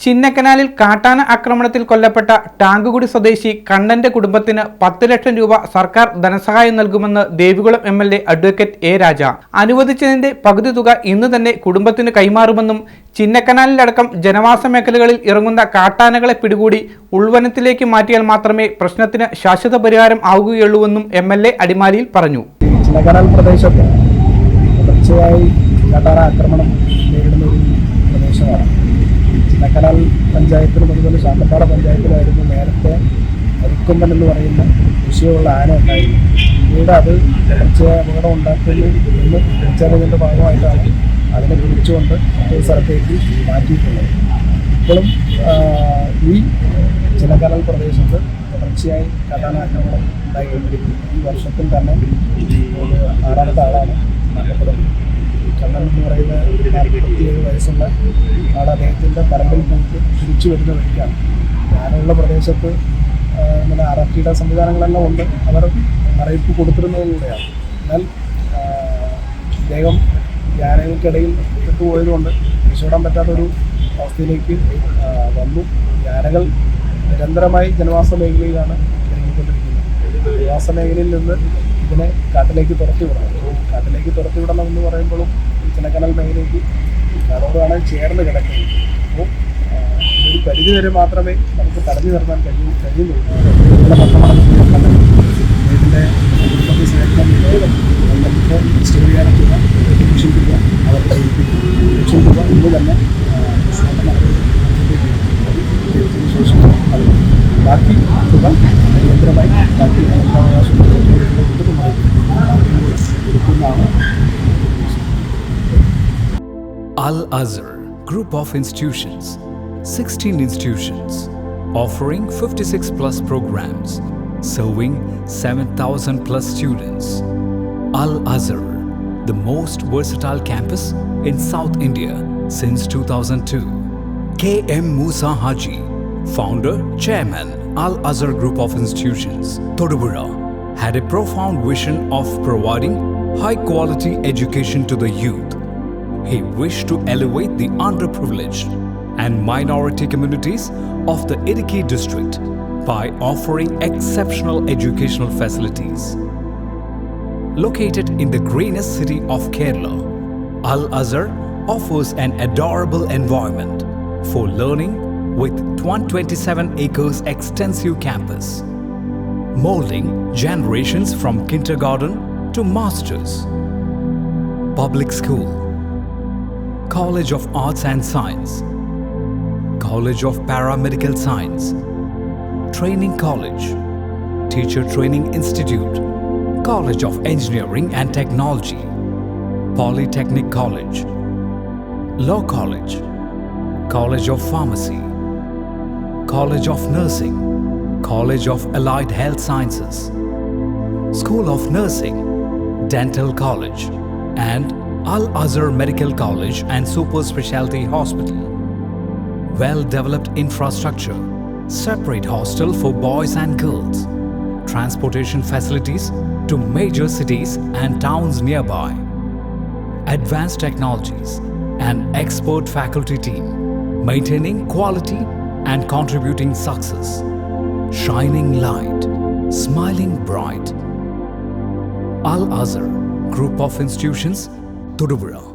ചിന്നക്കനാലിൽ കാട്ടാന ആക്രമണത്തിൽ കൊല്ലപ്പെട്ട ടാങ്കുകുടി സ്വദേശി കണ്ണന്റെ കുടുംബത്തിന് 10 ലക്ഷം രൂപ സർക്കാർ ധനസഹായം നൽകുമെന്ന് ദേവികുളം MLA അഡ്വക്കേറ്റ് എ രാജ അനുവദിച്ചതിന്റെ പകുതി തുക ഇന്ന് തന്നെ കുടുംബത്തിന് കൈമാറുമെന്നും ചിന്നക്കനാലിലടക്കം ജനവാസ മേഖലകളിൽ ഇറങ്ങുന്ന കാട്ടാനകളെ പിടികൂടി ഉൾവനത്തിലേക്ക് മാറ്റിയാൽ മാത്രമേ പ്രശ്നത്തിന് ശാശ്വത പരിഹാരം ആവുകയുള്ളൂവെന്നും MLA അടിമാലിയിൽ പറഞ്ഞു. ചിന്നക്കനാൽ പ്രദേശത്ത് തുടർച്ചയായി കാട്ടാന ആക്രമണം നേരിടുന്ന ഒരു പ്രദേശമാണ്. ചിന്നക്കനാൽ പഞ്ചായത്തിലും അതുപോലെ ശാന്തപ്പാറ പഞ്ചായത്തിലായിരുന്നു നേരത്തെ അരിക്കൊമ്പൻ എന്ന് പറയുന്ന വിഷയമുള്ള ആന ഉണ്ടായിരുന്നു. പിന്നീട് അത് തുടർച്ചയായ അപകടം ഉണ്ടാക്കുന്നു എന്ന് തിരിച്ചറിഞ്ഞതിൻ്റെ ഭാഗമായിട്ടാണ് അതിനെ പിടിച്ചുകൊണ്ട് മറ്റൊരു സ്ഥലത്തേക്ക് മാറ്റിയിട്ടുള്ളത്. ഇപ്പോഴും ഈ ചിന്നക്കനാൽ പ്രദേശത്ത് തുടർച്ചയായി കാട്ടാന ആക്രമണം ഉണ്ടായിക്കൊണ്ടിരിക്കുന്നു. ഈ വർഷത്തിൽ തന്നെ 6ാമത്തെ ആളാണ് മരണപ്പെടുന്നത്. കണ്ണൻ എന്ന് പറയുന്ന 47 വയസ്സുള്ള ആൾ അദ്ദേഹത്തിൻ്റെ പറമ്പിൽ പോയിട്ട് തിരിച്ചു വരുന്ന വഴിക്കാണ്. ഞാനുള്ള പ്രദേശത്ത് ഇങ്ങനെ RFTയുടെ സംവിധാനങ്ങളെല്ലാം ഉണ്ട്. അവർ അറിയിപ്പ് കൊടുത്തിരുന്നതിലൂടെയാണ്. എന്നാൽ അദ്ദേഹം യാനകൾക്കിടയിൽ പെട്ടുപോയതുകൊണ്ട് രക്ഷപ്പെടാൻ പറ്റാത്തൊരു അവസ്ഥയിലേക്ക് വന്നു. യാനകൾ നിരന്തരമായി ജനവാസ മേഖലയിലാണ് ഇറങ്ങിക്കൊണ്ടിരിക്കുന്നത്. ജനവാസ മേഖലയിൽ നിന്ന് ഇതിനെ കാട്ടിലേക്ക് തുരത്തിവിടണം. കാട്ടിലേക്ക് തുരത്തിവിടണം എന്ന് പറയുമ്പോഴും ചിന്നക്കനാൽ മേഖലയ്ക്ക് കാടോടാണ് ചേർന്ന് കിടക്കുന്നത്. അപ്പോൾ ഒരു പരിധി വരെ മാത്രമേ നമുക്ക് തടഞ്ഞു നിർത്താൻ കഴിയുള്ളൂ. ഇതിൻ്റെ കുടുംബത്തെ സേവനം നമുക്ക് സ്റ്റോർ ചെയ്യാനുള്ള ലക്ഷം രൂപ അവരുടെ ലക്ഷം രൂപ ഇന്ന് തന്നെ ശേഷം അത് ബാക്കി തുക നിരന്തരമായി ബാക്കി അവകാശം കൊടുക്കുന്നതാണ്. Al-Azhar Group of Institutions, 16 institutions, offering 56 plus programs, serving 7,000 plus students. Al-Azhar, the most versatile campus in South India since 2002. K.M. Musa Haji, founder, chairman, Al-Azhar Group of Institutions, Thodupuzha, had a profound vision of providing high-quality education to the youth. He wished to elevate the underprivileged and minority communities of the Idukki district by offering exceptional educational facilities. Located in the greenest city of Kerala, Al-Azhar offers an adorable environment for learning with 127 acres extensive campus, molding generations from kindergarten to masters. Public school, College of Arts and Science, College of Paramedical Science, Training College, Teacher Training Institute, College of Engineering and Technology, Polytechnic College, Law College, College of Pharmacy, College of Nursing, College of Allied Health Sciences, School of Nursing, Dental College, and Al-Azhar Medical College and Super Specialty Hospital. Well-developed infrastructure, separate hostel for boys and girls, transportation facilities to major cities and towns nearby, advanced technologies, and expert faculty team, maintaining quality and contributing success, shining light, smiling bright. Al-Azhar Group of Institutions, Thodupuzha.